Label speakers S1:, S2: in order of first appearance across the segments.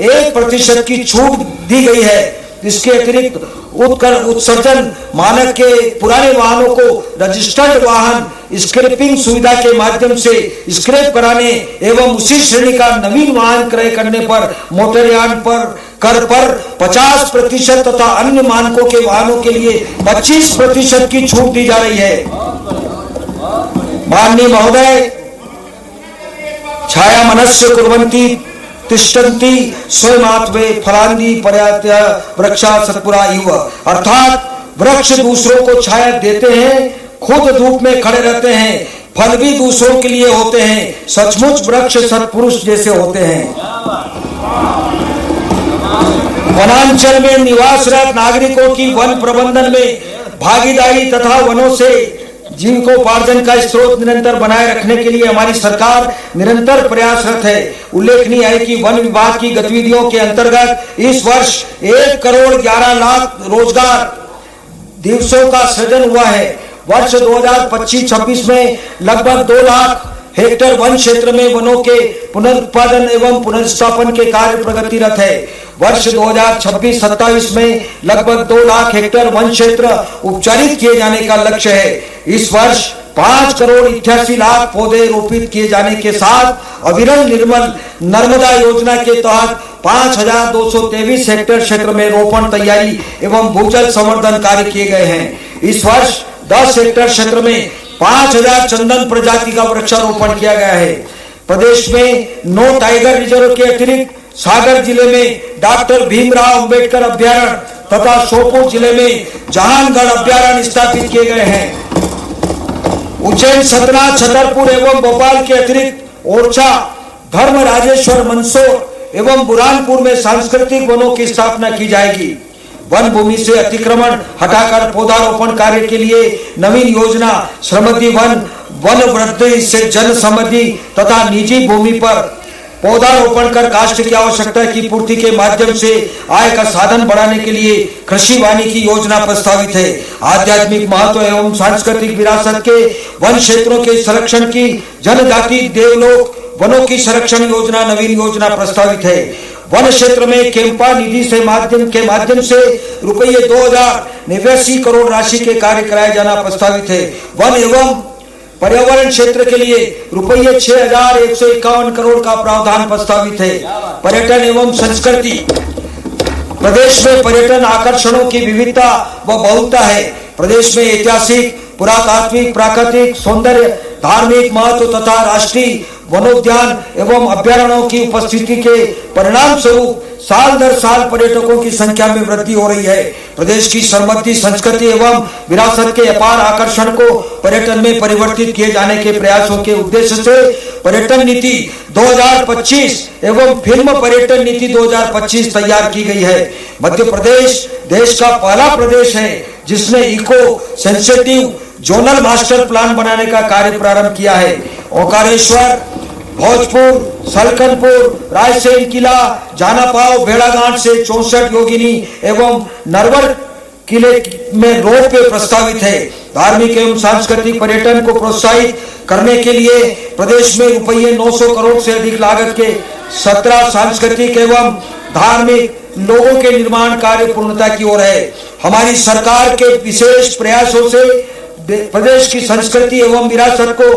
S1: 1% की छूट दी गई है। इसके अतिरिक्त उत्सर्जन मानक के पुराने वाहनों को रजिस्टर्ड वाहन स्क्रैपिंग सुविधा के माध्यम से स्क्रैप कराने एवं उसी श्रेणी का नवीन वाहन क्रय करने पर मोटरयान पर कर पर 50% तथा अन्य मानकों के वाहनों के लिए 25% की छूट दी जा रही है। माननीय महोदय, छाया मनस्य कुर्वन्ति तिष्ठन्ति स्वयमात्मे फलानि पर्यात्य वृक्षा सत्पुरा इव, अर्थात वृक्ष दूसरों को छाया देते हैं, खुद धूप में खड़े रहते हैं, फल भी दूसरों के लिए होते हैं। सचमुच वृक्ष सत्पुरुष जैसे होते हैं। वनांचल में निवासरत नागरिकों की वन प्रबंधन में भागीदारी तथा वनों से जीविकोपार्जन का स्रोत निरंतर बनाए रखने के लिए हमारी सरकार निरंतर प्रयासरत है। उल्लेखनीय है कि वन विभाग की गतिविधियों के अंतर्गत इस वर्ष 1,11,00,000 रोजगार दिवसों का सृजन हुआ है। वर्ष 2025-26 में लगभग 2 लाख हेक्टेयर वन क्षेत्र में वनों के पुनरुत्पादन एवं पुनर्स्थापन के कार्य प्रगतिरत है। वर्ष 2026-27 में लगभग 2 लाख हेक्टेयर वन क्षेत्र उपचारित किए जाने का लक्ष्य है। इस वर्ष 5,88,00,000 पौधे रोपित किए जाने के साथ अविरल निर्मल नर्मदा योजना के तहत 5,223 हेक्टेयर क्षेत्र में रोपण तैयारी एवं भूजल संवर्धन कार्य किए गए हैं। इस वर्ष 10 हेक्टेयर क्षेत्र में 5,000 चंदन प्रजाति का वृक्षारोपण किया गया है। प्रदेश में 9 टाइगर रिजर्व के अतिरिक्त सागर जिले में डॉक्टर भीमराव अंबेडकर अभ्यारण्य तथा श्योपुर जिले में जहानगढ़ अभ्यारण्य स्थापित किए गए हैं। उज्जैन, सतना, छतरपुर एवं भोपाल के अतिरिक्त ओरछा, धर्मराजेश्वर, मंदसौर एवं बुरहानपुर में सांस्कृतिक वनों की स्थापना की जाएगी। वन भूमि से अतिक्रमण हटाकर पौधारोपण कार्य के लिए नवीन योजना समृद्धि वन, वन वृद्धि से जन समृद्धि तथा निजी भूमि पर पौधारोपण कर काष्ठ की आवश्यकता की पूर्ति के माध्यम से आय का साधन बढ़ाने के लिए कृषि वानिकी योजना प्रस्तावित है। आध्यात्मिक महत्व एवं सांस्कृतिक विरासत के वन क्षेत्रों के संरक्षण की जनजाति देवलोक वनों की संरक्षण योजना नवीन योजना प्रस्तावित है। वन क्षेत्र में केम्पा निधि से माध्यम से रुपये 2,089 करोड़ राशि के कार्य कराया जाना प्रस्तावित है। वन एवं पर्यावरण क्षेत्र के लिए रुपये 6,151 करोड़ का प्रावधान प्रस्तावित है। पर्यटन एवं संस्कृति, प्रदेश में पर्यटन आकर्षणों की विविधता व बहुलता है। प्रदेश में ऐतिहासिक, पुरातात्विक, प्राकृतिक सौंदर्य, धार्मिक महत्व तथा राष्ट्रीय वनोद्यान एवं अभ्यारण्यों की उपस्थिति के परिणाम स्वरूप साल दर साल पर्यटकों की संख्या में वृद्धि हो रही है। प्रदेश की समृद्धि, संस्कृति एवं विरासत के अपार आकर्षण को पर्यटन में परिवर्तित किए जाने के प्रयासों के उद्देश्य से पर्यटन नीति 2025 एवं फिल्म पर्यटन नीति 2025 तैयार की गई है। मध्य प्रदेश देश का पहला प्रदेश है जिसने eco sensitive zonal master plan बनाने का कार्य प्रारंभ किया है। ओंकारेश्वर, भोजपुर, सलकनपुर, रायसेन किला, जानापाव, भेड़ाघाट से 64 योगिनी एवं नरवर किले में रोप वे प्रस्तावित है। धार्मिक एवं सांस्कृतिक पर्यटन को प्रोत्साहित करने के लिए प्रदेश में रुपये 900 करोड़ से अधिक लागत के 17 सांस्कृतिक एवं धार्मिक लोगों के निर्माण कार्य पूर्णता की ओर है। हमारी सरकार के विशेष प्रयासों से प्रदेश की संस्कृति एवं विरासत को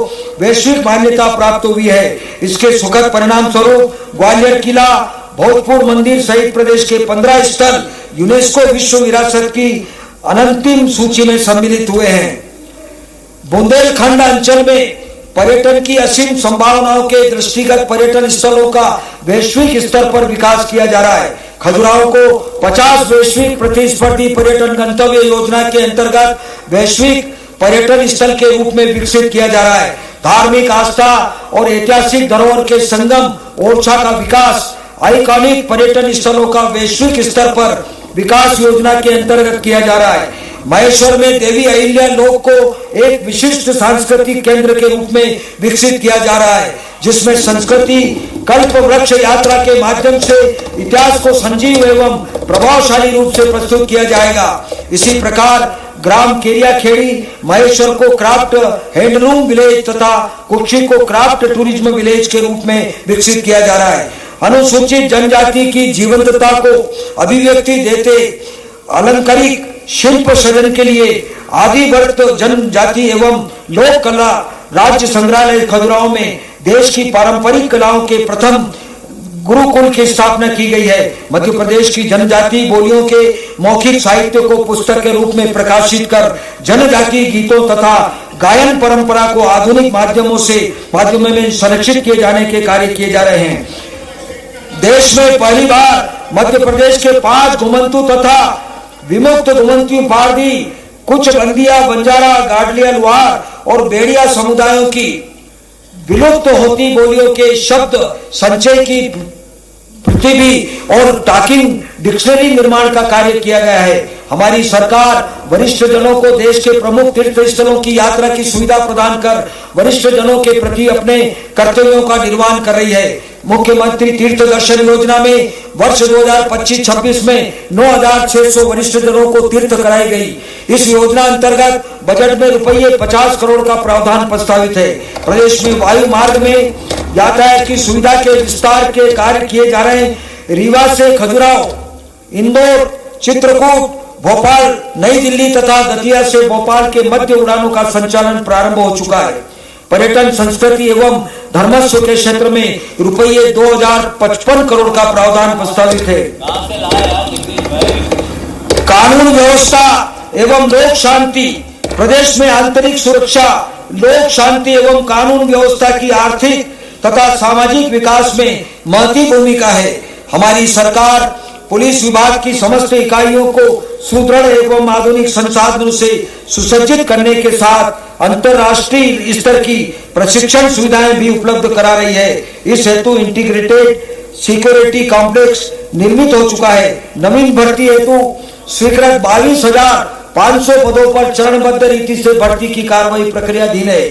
S1: वैश्विक मान्यता प्राप्त हुई है। इसके सुखद परिणाम स्वरूप ग्वालियर किला, भोजपुर मंदिर सहित प्रदेश के 15 स्थल यूनेस्को विश्व विरासत की अंतिम सूची में सम्मिलित हुए हैं। बुंदेलखंड अंचल में पर्यटन की असीम संभावनाओं के दृष्टिगत पर्यटन स्थलों का वैश्विक स्तर पर विकास किया जा रहा है। खजुराहो को 50 वैश्विक प्रतिस्पर्धी पर्यटन गंतव्य योजना के अंतर्गत वैश्विक पर्यटन स्थल के रूप में विकसित किया जा रहा है। धार्मिक आस्था और ऐतिहासिक धरोहर के संगम ओरछा का विकास आइकॉनिक पर्यटन स्थलों का वैश्विक स्तर पर विकास योजना के अंतर्गत किया जा रहा है। महेश्वर में देवी अहिल्या लोक को एक विशिष्ट सांस्कृतिक केंद्र के रूप में विकसित किया जा रहा है, जिसमें संस्कृति कल्प वृक्ष यात्रा के माध्यम से इतिहास को संजीव एवं प्रभावशाली रूप से प्रस्तुत किया जाएगा। इसी प्रकार ग्राम केरियाखेड़ी महेश्वर को क्राफ्ट हैंडलूम विलेज तथा कुक्षी को क्राफ्ट टूरिज्म विलेज के रूप में विकसित किया जा रहा है। अनुसूचित जनजाति की जीवंतता को अभिव्यक्ति देते अलंकारिक शिल्प सृजन के लिए आदिवर्त जनजाति एवं लोक कला राज्य संग्रहालय खजुराहो में देश की पारंपरिक कलाओं के प्रथम गुरुकुल की स्थापना की गई है। मध्य प्रदेश की जनजाति बोलियों के मौखिक साहित्य को पुस्तक के रूप में प्रकाशित कर जनजातीय गीतों तथा गायन परंपरा को आधुनिक माध्यमों में संरक्षित किए जाने के कार्य किए जा रहे हैं। देश में पहली बार मध्य प्रदेश के 5 घुमंतु तथा विमुक्त घुमंतु पारधी कुछ बंदिया बंजारा गाडलिया लुहार और बेड़िया समुदायों की विलुप्त होती बोलियों के शब्द संचय की पृथ्वी और टॉकिंग डिक्शनरी निर्माण का कार्य किया गया है। हमारी सरकार वरिष्ठ जनों को देश के प्रमुख तीर्थ स्थलों की यात्रा की सुविधा प्रदान कर वरिष्ठ जनों के प्रति अपने कर्तव्यों का निर्वहन कर रही है। मुख्यमंत्री तीर्थ दर्शन योजना में वर्ष 2025-26 में 9,600 वरिष्ठ जनों को तीर्थ कराई गई। इस योजना अंतर्गत बजट में रुपये 50 करोड़ का प्रावधान प्रस्तावित है। प्रदेश में वायु मार्ग में यातायात की सुविधा के विस्तार के कार्य किए जा रहे हैं। रीवा से खजुराहो, इंदौर, चित्रकूट, भोपाल, नई दिल्ली तथा दतिया से भोपाल के मध्य उड़ानों का संचालन प्रारंभ हो चुका है। पर्यटन, संस्कृति एवं धर्मस्व के क्षेत्र में रुपये 2055 करोड़ का प्रावधान प्रस्तावित है। कानून व्यवस्था एवं लोक शांति, प्रदेश में आंतरिक सुरक्षा, लोक शांति एवं कानून व्यवस्था की आर्थिक तथा सामाजिक विकास में महत्वपूर्ण भूमिका है। हमारी सरकार पुलिस विभाग की समस्त इकाइयों को सुदृढ़ एवं आधुनिक संसाधनों से सुसज्जित करने के साथ अंतर्राष्ट्रीय स्तर की प्रशिक्षण सुविधाएं भी उपलब्ध करा रही है। इस हेतु इंटीग्रेटेड सिक्योरिटी कॉम्प्लेक्स निर्मित हो चुका है। नवीन भर्ती हेतु स्वीकृत 22,500 पदों पर चरणबद्ध रीति से भर्ती की कार्रवाई प्रक्रियाधीन है।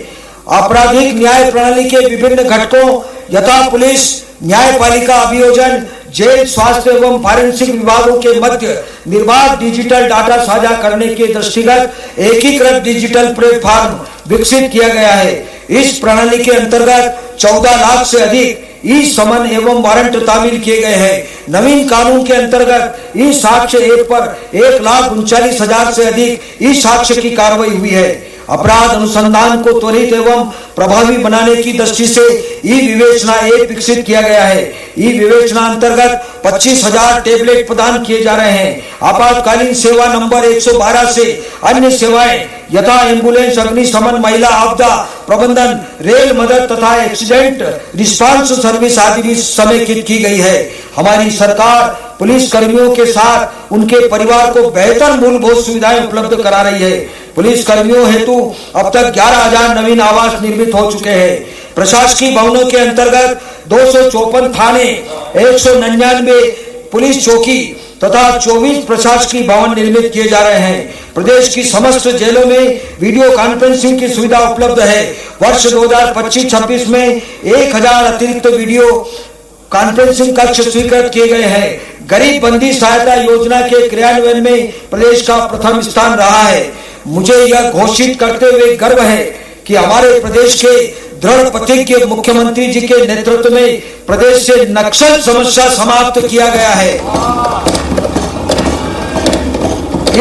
S1: आपराधिक न्याय प्रणाली के विभिन्न घटकों यथा पुलिस, न्यायपालिका, अभियोजन, जेल, स्वास्थ्य एवं फॉरेंसिक विभागों के मध्य निर्बाध डिजिटल डाटा साझा करने के दृष्टिगत एकीकृत डिजिटल प्लेटफॉर्म विकसित किया गया है। इस प्रणाली के अंतर्गत 14 लाख से अधिक ई समन एवं वारंट तामील किए गए हैं। नवीन कानून के अंतर्गत ई साक्ष्य ऐप पर 1,39,000 से अधिक ई साक्ष्य की कार्रवाई हुई है। अपराध अनुसंधान को त्वरित एवं प्रभावी बनाने की दृष्टि से ई विवेचना ऐप विकसित किया गया है। ई विवेचना अंतर्गत 25,000 टेबलेट प्रदान किए जा रहे हैं। आपातकालीन सेवा नंबर 112 से अन्य सेवाएं यथा एम्बुलेंस, अग्निशमन, महिला आपदा प्रबंधन, रेल मदद तथा एक्सीडेंट रिस्पांस सर्विस आदि भी समेकित की गई है। हमारी सरकार पुलिस कर्मियों के साथ उनके परिवार को बेहतर मूलभूत सुविधाएं उपलब्ध करा रही है। पुलिस कर्मियों हेतु अब तक 11,000 नवीन आवास निर्मित हो चुके हैं। प्रशासकीय भवनों के अंतर्गत 254 थाने, 199 पुलिस चौकी तथा 24 प्रशासकीय भवन निर्मित किए जा रहे हैं। प्रदेश की समस्त जेलों में वीडियो कॉन्फ्रेंसिंग की सुविधा उपलब्ध है। वर्ष 2025-26 में 1,000 अतिरिक्त वीडियो कॉन्फ्रेंसिंग कक्ष स्वीकृत किए गए हैं। गरीब बंदी सहायता योजना के क्रियान्वयन में प्रदेश का प्रथम स्थान रहा है। मुझे यह घोषित करते हुए गर्व है कि हमारे प्रदेश के दृढ़ प्रतिज्ञ मुख्यमंत्री जी के नेतृत्व में प्रदेश से नक्सल समस्या समाप्त किया गया है।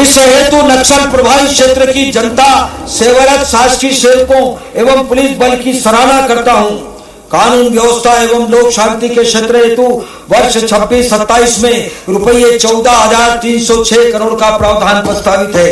S1: इस हेतु नक्सल प्रभावित क्षेत्र की जनता, सेवारत शासकीय सेवकों एवं पुलिस बल की सराहना करता हूं। कानून व्यवस्था एवं लोक शांति के क्षेत्र हेतु वर्ष 26-27 में रुपये 14,306 करोड़ का प्रावधान प्रस्तावित है।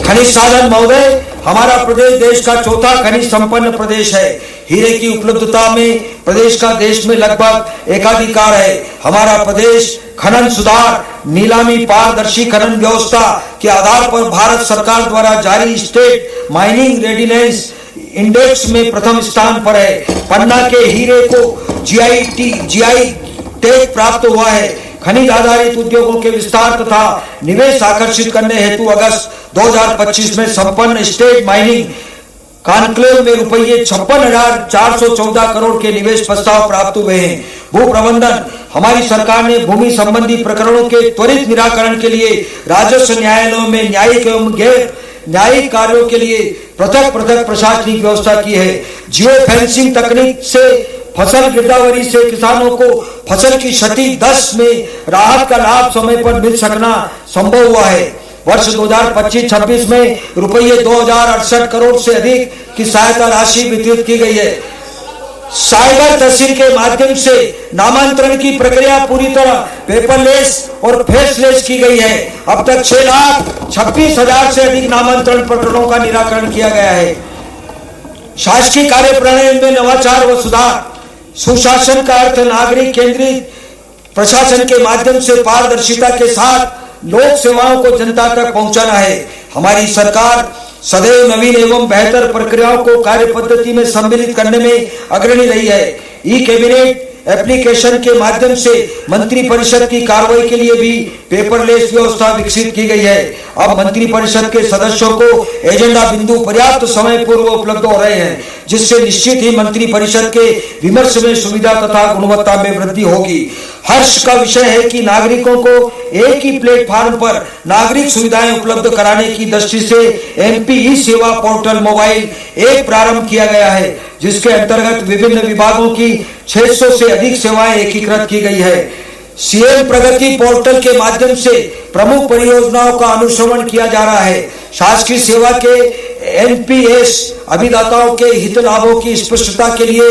S1: खनिज साधन महोदय, हमारा प्रदेश देश का चौथा खनिज संपन्न प्रदेश है। हीरे की उपलब्धता में प्रदेश का देश में लगभग एकाधिकार है। हमारा प्रदेश खनन सुधार, नीलामी, पारदर्शी खनन व्यवस्था के आधार पर भारत सरकार द्वारा जारी स्टेट माइनिंग रेडिनेस इंडेक्स में प्रथम स्थान पर है। पन्ना के हीरे को जीआई टैग प्राप्त हुआ है। खनिज आधारित उद्योगों के विस्तार तथा निवेश आकर्षित करने हेतु अगस्त 2025 में संपन्न स्टेट माइनिंग कॉन्क्लेव में रुपये 56,414 करोड़ के निवेश प्रस्ताव प्राप्त हुए हैं। भू प्रबंधन, हमारी सरकार ने भूमि संबंधी प्रकरणों के त्वरित निराकरण के लिए राजस्व न्यायालयों में न्यायिक एवं गैर न्यायिक कार्यों के लिए पृथक प्रशासनिक व्यवस्था की है। जियो फेंसिंग तकनीक से फसल गिरदावरी से किसानों को फसल की क्षति 10 में राहत का लाभ समय पर मिल सकना संभव हुआ है। वर्ष 2025-26 में रुपये 2068 करोड़ से अधिक की सहायता राशि वितरित की गई है। साइबर तहसील के माध्यम से नामांतरण की प्रक्रिया पूरी तरह पेपरलेस और फेसलेस की गई है। अब तक 6,26,000 से अधिक नामांतरण प्रकरणों का निराकरण किया गया है। शासकीय कार्य प्रणाली में नवाचार व सुधार। सुशासन का अर्थ नागरिक केंद्रित प्रशासन के माध्यम से पारदर्शिता के साथ लोक सेवाओं को जनता तक पहुंचाना है। हमारी सरकार सदैव नवीन एवं बेहतर प्रक्रियाओं को कार्य पद्धति में सम्मिलित करने में अग्रणी रही है। ई कैबिनेट एप्लीकेशन के माध्यम से मंत्री परिषद की कार्रवाई के लिए भी पेपरलेस व्यवस्था विकसित की गई है। अब मंत्री परिषद के सदस्यों को एजेंडा बिंदु पर्याप्त समय पूर्व उपलब्ध हो रहे हैं, जिससे निश्चित ही मंत्री परिषद के विमर्श में सुविधा तथा गुणवत्ता में वृद्धि होगी। हर्ष का विषय है कि नागरिकों को एक ही प्लेटफॉर्म पर नागरिक सुविधाएं उपलब्ध कराने की दृष्टि से एमपी ई सेवा पोर्टल मोबाइल ऐप प्रारंभ किया गया है, जिसके अंतर्गत विभिन्न विभागों की 600 से अधिक सेवाएं एकीकृत की गई है। सीएम प्रगति पोर्टल के माध्यम से प्रमुख परियोजनाओं का अनुश्रवण किया जा रहा है। शासकीय सेवा के एनपीएस अभिदाताओं के हित लाभों की स्पष्टता के लिए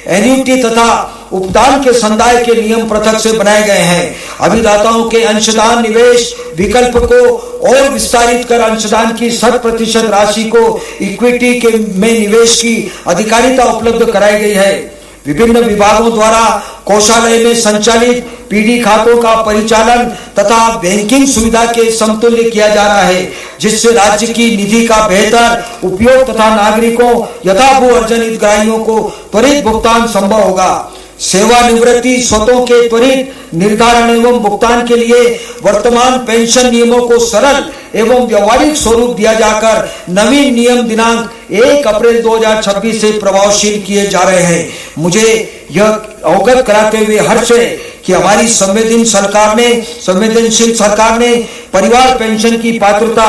S1: एन्युटी तथा उपदान के संदाय के नियम पृथक से बनाए गए हैं। अभिदाताओं के अंशदान निवेश विकल्प को और विस्तारित कर अंशदान की 100% राशि को इक्विटी के में निवेश की अधिकारिता उपलब्ध कराई गई है। विभिन्न विभागों द्वारा कोषालय में संचालित पीडी खातों का परिचालन तथा बैंकिंग सुविधा के समतुल्य किया जा रहा है, जिससे राज्य की निधि का बेहतर उपयोग तथा नागरिकों यथाभू अर्जन हितग्राहियों को त्वरित भुगतान संभव होगा। सेवानिवृत्ति स्वतों के त्वरित निर्धारण एवं भुगतान के लिए वर्तमान पेंशन नियमों को सरल एवं व्यवहारिक स्वरूप दिया जाकर नवीन नियम दिनांक 1 अप्रैल 2026 से प्रभावशील किए जा रहे हैं। मुझे यह अवगत कराते हुए हर्ष है कि हमारी संवेदनशील सरकार ने परिवार पेंशन की पात्रता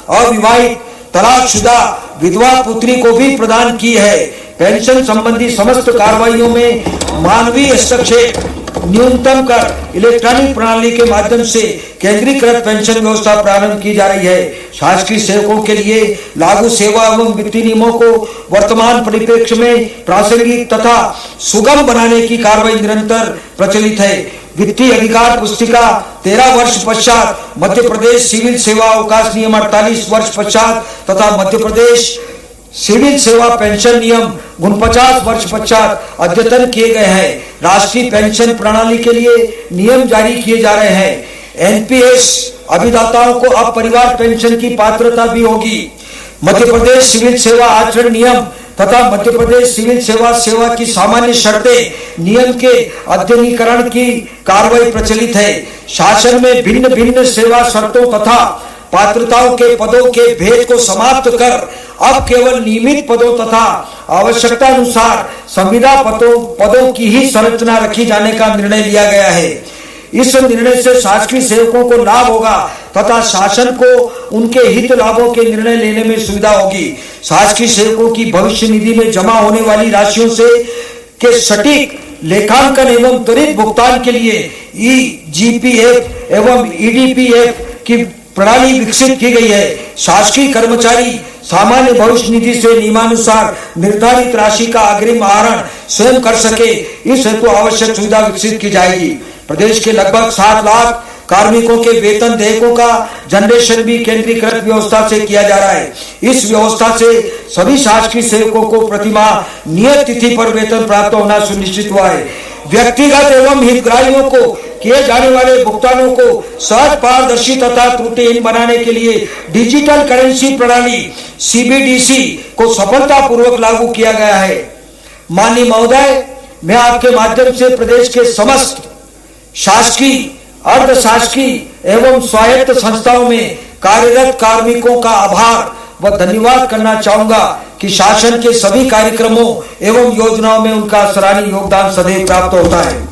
S1: अविवाहित तलाकशुदा विधवा पुत्री को भी प्रदान की है। पेंशन संबंधी समस्त कार्रवाइयों में मानवीय हस्तक्षेप न्यूनतम कर इलेक्ट्रॉनिक प्रणाली के माध्यम से केंद्रीकृत पेंशन व्यवस्था प्रारंभ की जा रही है। शासकीय सेवकों के लिए लागू सेवा एवं वित्तीय नियमों को वर्तमान परिप्रेक्ष्य में प्रासंगिक तथा सुगम बनाने की कार्रवाई निरंतर प्रचलित है। वित्तीय अधिकार पुस्तिका 13 वर्ष पश्चात मध्य प्रदेश सिविल सेवा अवकाश नियम 48 वर्ष पश्चात तथा मध्य प्रदेश सिविल सेवा पेंशन नियम 49 वर्ष पश्चात अद्यतन किए गए हैं। राष्ट्रीय पेंशन प्रणाली के लिए नियम जारी किए जा रहे हैं। एनपीएस अभिदाताओं को अब परिवार पेंशन की पात्रता भी होगी। मध्य प्रदेश सिविल सेवा आचरण नियम तथा मध्य प्रदेश सिविल सेवा की सामान्य शर्तें नियम के अध्ययनीकरण की कार्रवाई प्रचलित है। शासन में भिन्न भिन्न सेवा शर्तों तथा पात्रताओं के पदों के भेद को समाप्त कर अब केवल नियमित पदों तथा आवश्यकता अनुसार संविदा पदों की ही संरचना रखी जाने का निर्णय लिया गया है। इस निर्णय से शासकीय सेवकों को लाभ होगा तथा शासन को उनके हित लाभों के निर्णय लेने में सुविधा होगी। शासकीय सेवकों की भविष्य निधि में जमा होने वाली राशियों से के सटीक लेखांकन एवं त्वरित भुगतान के लिए ईजीपीएफ एवं ईडीपीएफ की प्रणाली विकसित की गई है। शासकीय कर्मचारी सामान्य भविष्य निधि से नियमानुसार निर्धारित राशि का अग्रिम आहरण स्वयं कर सके, इस हेतु आवश्यक सुविधा विकसित की जाएगी। प्रदेश के लगभग 7 लाख कार्मिकों के वेतन देयकों का जनरेशन भी केंद्रीकृत व्यवस्था से किया जा रहा है। इस व्यवस्था से सभी शासकीय सेवकों को प्रतिमाह नियत तिथि पर वेतन प्राप्त होना सुनिश्चित हुआ है। व्यक्तिगत एवं हितग्राहियों को किए जाने वाले भुगतानों को सहज, पारदर्शी तथा त्रुटिहीन बनाने के लिए डिजिटल करेंसी प्रणाली सीबीडीसी को सफलतापूर्वक लागू किया गया है। माननीय महोदय, मैं आपके माध्यम से प्रदेश के समस्त शासकीय, अर्ध शासकीय एवं स्वायत्त संस्थाओं में कार्यरत कार्मिकों का आभार व धन्यवाद करना चाहूंगा कि शासन के सभी कार्यक्रमों एवं योजनाओं में उनका सराहनीय योगदान सदैव प्राप्त होता है।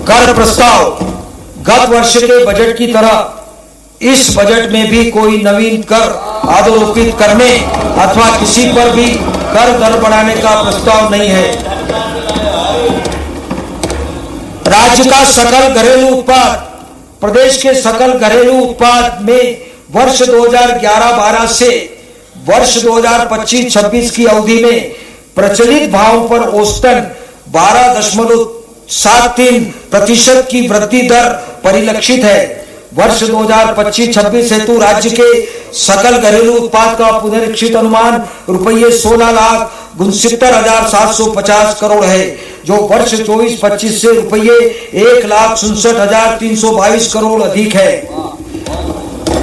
S1: कर प्रस्ताव। गत वर्ष के बजट की तरह इस बजट में भी कोई नवीन कर आरोपित करने अथवा किसी पर भी कर दर बढ़ाने का प्रस्ताव नहीं है। राज्य का सकल घरेलू उत्पाद, प्रदेश के सकल घरेलू उत्पाद में वर्ष 2011-12 से वर्ष 2025-26 की अवधि में प्रचलित भाव पर औसतन 12.73% की वृद्धि दर परिलक्षित है। वर्ष 2025-26 हेतु राज्य के सकल घरेलू उत्पाद का पुनरीक्षित अनुमान रुपये 16,69,750 करोड़ है, जो वर्ष 24-25 से रुपये 1,67,322 करोड़ अधिक है।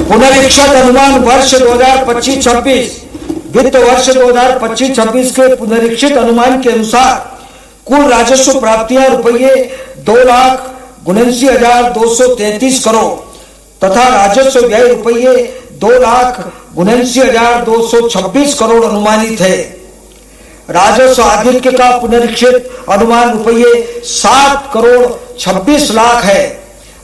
S1: पुनरीक्षित अनुमान वर्ष 2025-26 वित्त वर्ष 2025-26 के पुनरीक्षित अनुमान के अनुसार कुल राजस्व प्राप्तियां रुपये 2,79,233 करोड़ तथा राजस्व व्यय रुपये 2,79,226 करोड़ अनुमानित है। राजस्व आधिक्य का पुनरीक्षित अनुमान रुपये 7,26,00,000 है।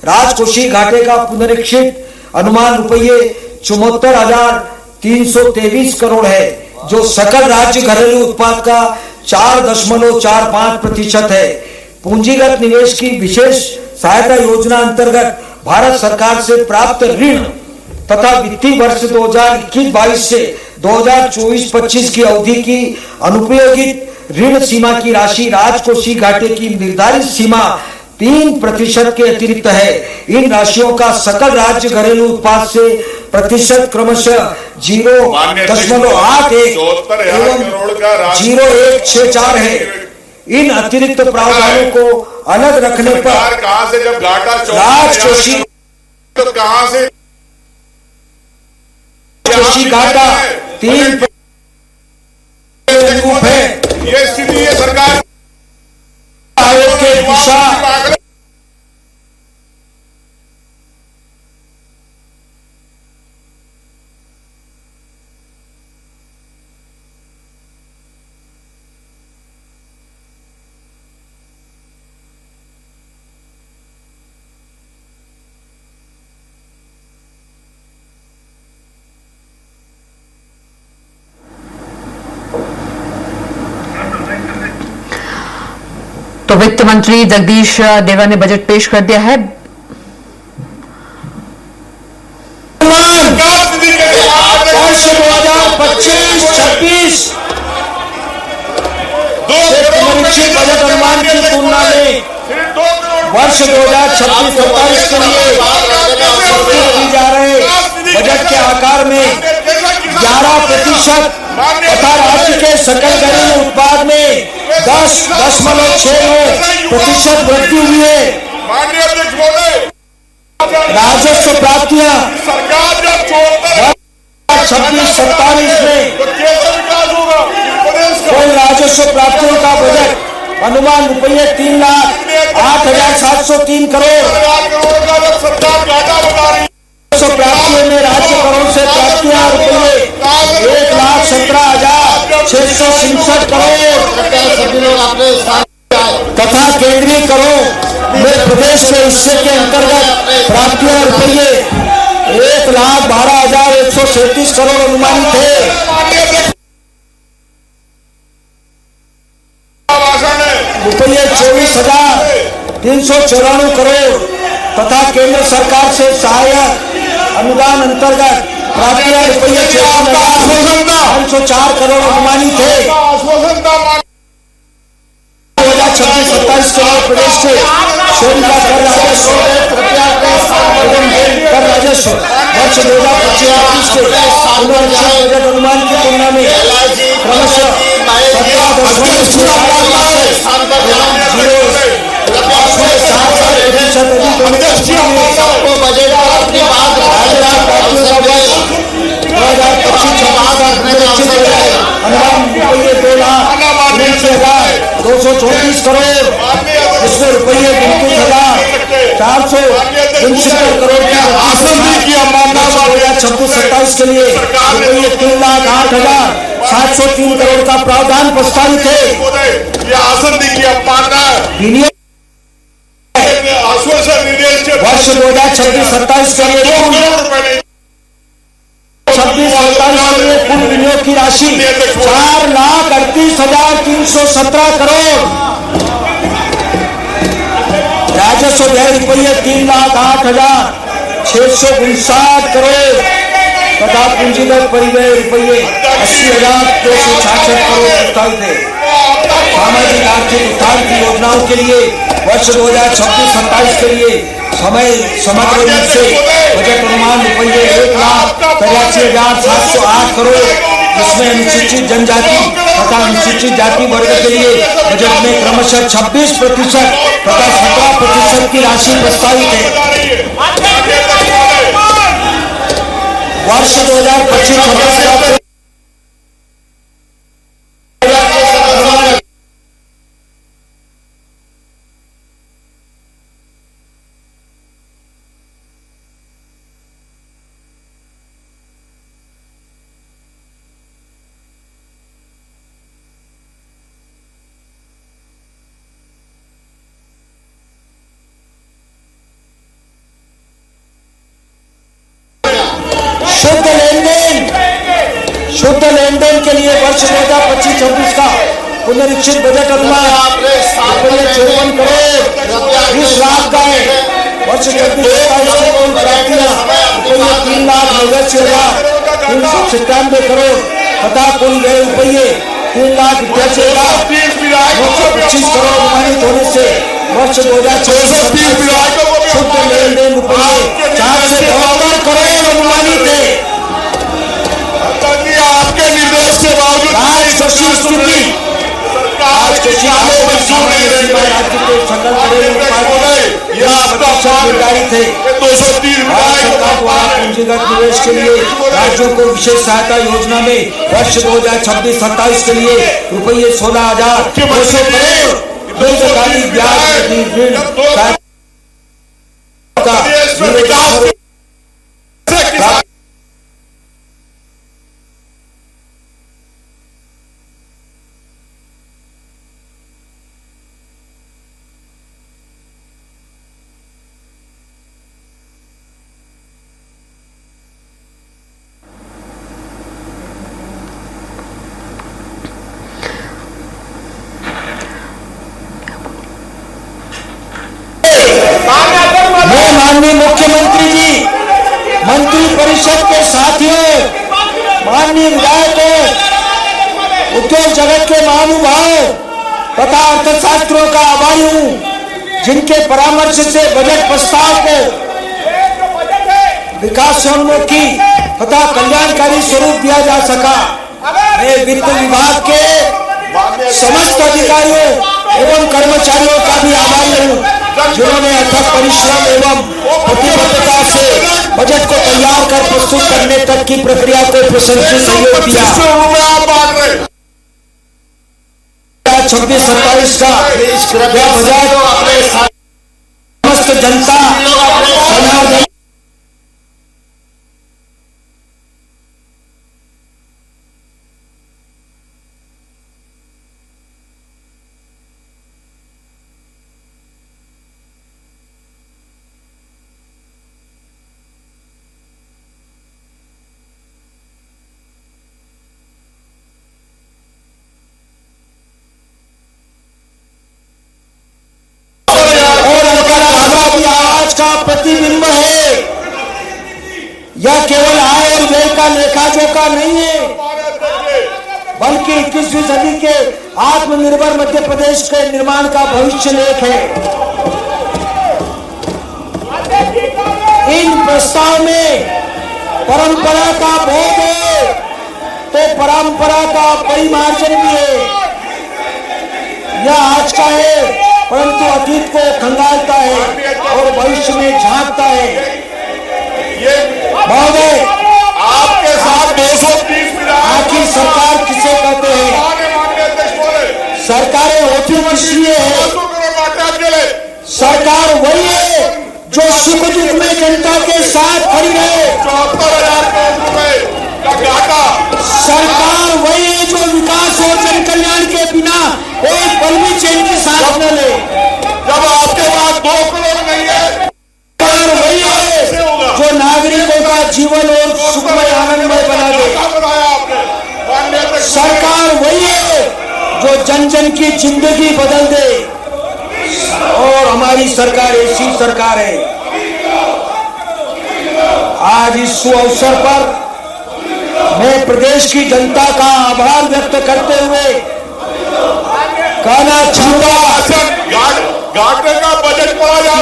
S1: राजकोषीय घाटे का पुनरीक्षित अनुमान रुपये 74,323 करोड़ है, जो सकल राज्य घरेलू उत्पाद का 4.45% है। पूंजीगत निवेश की विशेष सहायता योजना अंतर्गत भारत सरकार से प्राप्त ऋण तथा वित्तीय वर्ष 2021-22 से 2024-25 की अवधि की अनुपयोगित ऋण सीमा की राशि राजकोषीय घाटे की निर्धारित सीमा 3% के अतिरिक्त है। इन राशियों का सकल राज्य घरेलू उत्पाद से प्रतिशत क्रमशः 0.81 एवं 0.164 है। इन अतिरिक्त प्रावधानों को अलग रखने पर
S2: कहां से जब घाटा
S1: राजकोषीय
S2: तो कहां से
S1: घाटा 3% है।
S2: ये स्थिति है सरकार
S1: आयोग के दिशा
S3: तो वित्त मंत्री जगदीश देवा ने बजट पेश कर दिया है।
S1: वर्ष 2025-26 पुनरीक्षित बजट अनुमान की तुलना में वर्ष 2026-27 के लिए प्रस्तुत की जा रहे बजट के आकार में 11% तथा राज्य के सकल घरेलू उत्पाद में 10.69% वृद्धि हुई है।
S2: माननीय अध्यक्ष महोदय,
S1: राजस्व प्राप्तियां
S2: सरकार जब छोड़ते
S1: 26-27 में
S2: तो कैसे विकास होगा प्रदेश का?
S1: कुल राजस्व प्राप्तियों का बजट अनुमान रुपये 3,08,703 करोड़।
S2: करोड़ का जब सरकार घाटा बता रही है,
S1: राजस्व प्राप्तियों में राज्य करोड़ से प्राप्तियां रुपये 1,17,667 करोड़ तथा केंद्रीय करों में प्रदेश के हिस्से के अंतर्गत प्राप्तियां रुपये 1,12,137 करोड़ अनुमानित है। रुपये 24,394 करोड़ तथा केंद्र सरकार से सहायक अनुदान अंतर्गत प्राप्तियां रुपये 54,504 करोड़ अनुमानित है। 2026-27 के लिए प्रदेश के शहरी का कर राजस्व कर राजस्व वर्ष 2025-26 के पुनरीक्षित बजट अनुमान की तुलना में क्रमशः 234 करोड़, जिसमें रुपये 29,469 करोड़ की अवमानना 2026-27 के लिए रुपये 3,08,703 करोड़ का प्रावधान प्रस्तावित है।
S2: ये आसन देखिए अपमानना वर्ष
S1: 2026-27 के लिए 26-27 की राशि 4,38,317 करोड़। राजस्व व्यय रुपये 3,08,659 करोड़ तथा पूंजीगत परिव्यय रुपये 80,266 करोड़ प्रस्तावित है। सामाजिक आर्थिक उत्थान की योजनाओं के लिए वर्ष 2026-27 के लिए समग्र रूप से बजट अनुमान रुपये 1,83,708 करोड़, जिसमें अनुसूचित जनजाति तथा अनुसूचित जाति वर्ग के लिए बजट में क्रमशः 26% तथा 17% की राशि प्रस्तावित है। वर्ष 2025-26 शुद्ध लेन देन के लिए वर्ष 2025-26 का पुनरीक्षित बजट अनुमान रुपये 54 करोड़ 20 लाख का है। वर्ष 2026-27 की कुल प्राप्तियां रुपये 3,89,397 करोड़ तथा कुल व्यय रुपये 3,88,925 करोड़ अनुमानित होने से वर्ष 2026-27 शुद्ध लेन देन रुपये 472 करोड़ अनुमानित है।
S2: आपके निर्देश के बावजूद
S1: राज्य स्थिति राज्य के निर्धारित है। सरकार द्वारा पूंजीगत निवेश के लिए राज्यों को विशेष सहायता योजना में वर्ष 2026-27 के लिए रुपये 16,200 करोड़ दीर्घकालिक ब्याज ऋण माननीय मुख्यमंत्री जी, मंत्री परिषद के साथियों, माननीय विधायकों, उद्योग जगत के महानुभाव तथा अर्थशास्त्रियों का आभारी हूं, जिनके परामर्श से बजट प्रस्ताव को विकासोन्मुखी तथा कल्याणकारी स्वरूप दिया जा सका। मैं वित्त विभाग के समस्त अधिकारियों एवं कर्मचारियों का भी आभारी हूं, जिन्होंने अथक परिश्रम एवं प्रतिबद्धता से बजट को तैयार कर प्रस्तुत करने तक की प्रक्रिया को प्रशंसित सहयोग दिया। 26-27 का यह बजट समस्त जनता समाज का प्रतिबिंब है। यह केवल आय और व्यय का लेखा जोखा नहीं है, बल्कि 21वीं सदी के आत्मनिर्भर मध्य प्रदेश के निर्माण का भविष्य लेख है। इन प्रस्ताव में परंपरा का बोध है तो परंपरा का परिमार्जन भी है। यह आज का है परंतु अतीत को खंगालता है और भविष्य में झांकता है। महोदय,
S2: आपके साथ 230
S1: आखिर सरकार किसे कहते हैं? सरकारें होती किसलिए है? सरकार वही है जो सुख दुख में जनता के साथ खड़ी रहे।
S2: 74,000 करोड़ रुपए का घाटा।
S1: सरकार वही है जो विकास और जन कल्याण के बिना एक पल भी चैन के साथ न ले।
S2: जब आपके पास 2 करोड़ नहीं है,
S1: सरकार वही है जो नागरिकों का जीवन और सुखमय आनंदमय बना दे।
S2: बनाया आपने देर तक
S1: सरकार वही है जो जन जन की जिंदगी बदल दे, और हमारी सरकार ऐसी सरकार है। आज इस अवसर पर मैं प्रदेश की जनता का आभार व्यक्त करते हुए कहना चाहूंगा,
S2: घाटे का बजट पड़ा जा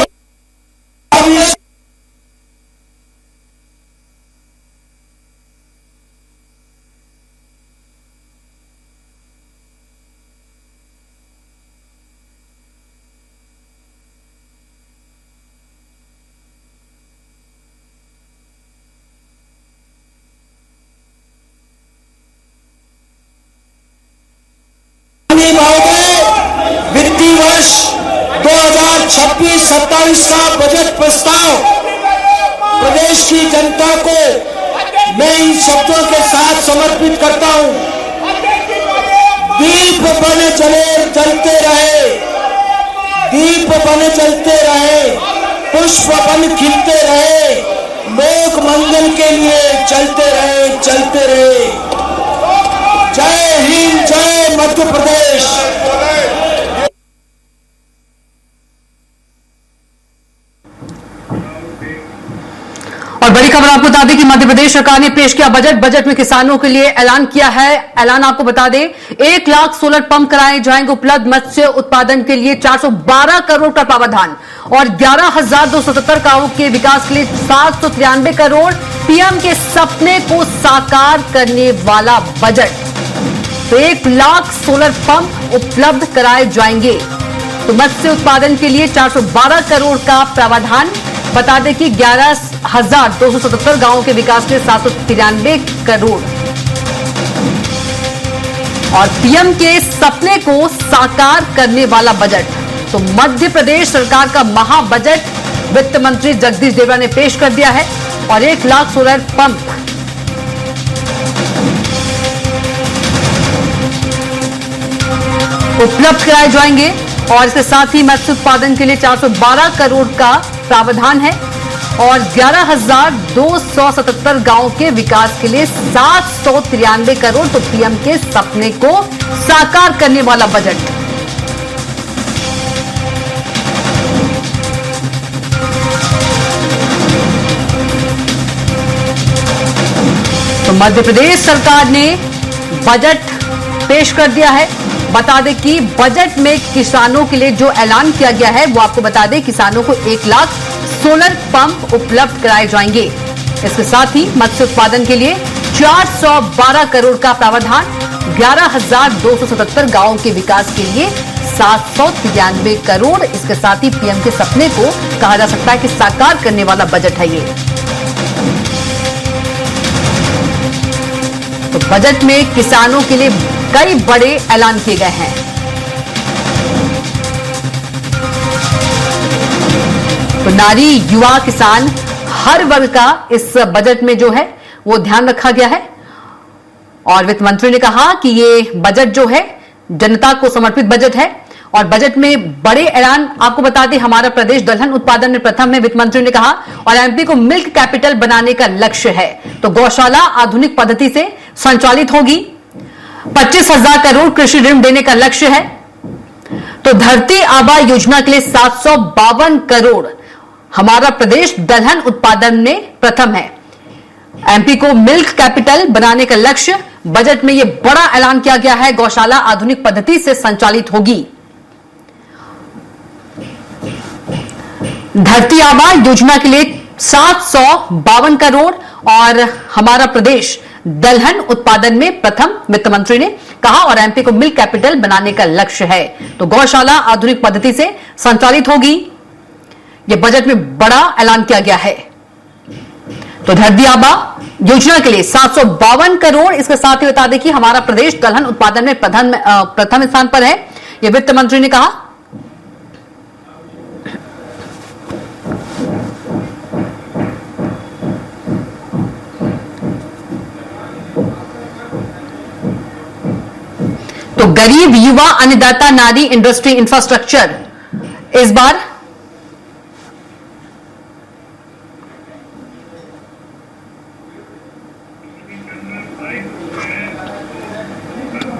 S1: वित्तीय वर्ष 2026-27 का बजट प्रस्ताव प्रदेश की जनता को मैं इन शब्दों के साथ समर्पित करता हूं। दीप बन चले जलते रहे, दीप बन जलते रहे, पुष्प बन खिलते रहे, लोक मंगल के लिए चलते रहे, चलते रहे। जय हिंद, जय मध्य प्रदेश।
S3: और बड़ी खबर आपको बता दें कि मध्य प्रदेश सरकार ने पेश किया बजट में किसानों के लिए ऐलान किया है। ऐलान आपको बता दें, 1 लाख सोलर पंप कराए जाएंगे उपलब्ध, मत्स्य उत्पादन के लिए 412 करोड़ का प्रावधान और 11,277 गांवों के विकास के लिए 793 करोड़। पीएम के सपने को साकार करने वाला बजट। तो 1 लाख सोलर पंप उपलब्ध कराए जाएंगे, तो मत्स्य उत्पादन के लिए 412 करोड़ का प्रावधान। बता दें कि 11,277 गांवों के विकास के लिए 793 करोड़ और पीएम के सपने को साकार करने वाला बजट। तो मध्य प्रदेश सरकार का महाबजट वित्त मंत्री जगदीश देवड़ा ने पेश कर दिया है और 1 लाख सोलर पंप उपलब्ध कराए जाएंगे और इसके साथ ही मत्स्य उत्पादन के लिए 412 करोड़ का प्रावधान है और 11,277 गांवों के विकास के लिए 793 करोड़। तो पीएम के सपने को साकार करने वाला बजट। तो मध्य प्रदेश सरकार ने बजट पेश कर दिया है। बता दें कि बजट में किसानों के लिए जो ऐलान किया गया है वो आपको बता दें, किसानों को 1 लाख सोलर पंप उपलब्ध कराए जाएंगे। इसके साथ ही मत्स्य उत्पादन के लिए 412 करोड़ का प्रावधान, 11,277 गांवों के विकास के लिए 793 करोड़। इसके साथ ही पीएम के सपने को कहा जा सकता है कि साकार करने वाला बजट है ये। तो बजट में किसानों के लिए कई बड़े ऐलान किए गए हैं। तो नारी, युवा, किसान, हर वर्ग का इस बजट में जो है वो ध्यान रखा गया है और वित्त मंत्री ने कहा कि ये बजट जो है जनता को समर्पित बजट है और बजट में बड़े ऐलान आपको बता दें। हमारा प्रदेश दलहन उत्पादन में प्रथम है, वित्त मंत्री ने कहा, और एमपी को मिल्क कैपिटल बनाने का लक्ष्य है। तो गौशाला आधुनिक पद्धति से संचालित होगी। 25,000 करोड़ कृषि ऋण देने का लक्ष्य है। तो धरती आबा योजना के लिए 752 करोड़। हमारा प्रदेश दलहन उत्पादन में प्रथम है। एमपी को मिल्क कैपिटल बनाने का लक्ष्य। बजट में यह बड़ा ऐलान किया गया है। गौशाला आधुनिक पद्धति से संचालित होगी। धरती आबा योजना के लिए 752 करोड़ और हमारा प्रदेश दलहन उत्पादन में प्रथम, वित्त मंत्री ने कहा, और एमपी को मिल्क कैपिटल बनाने का लक्ष्य है। तो गौशाला आधुनिक पद्धति से संचालित होगी। यह बजट में बड़ा ऐलान किया गया है। तो धरती आबा योजना के लिए 752 करोड़। इसके साथ ही बता दें कि हमारा प्रदेश दलहन उत्पादन में प्रथम स्थान पर है, यह वित्त मंत्री ने कहा। तो गरीब, युवा, अन्नदाता, नारी, इंडस्ट्री, इंफ्रास्ट्रक्चर इस बार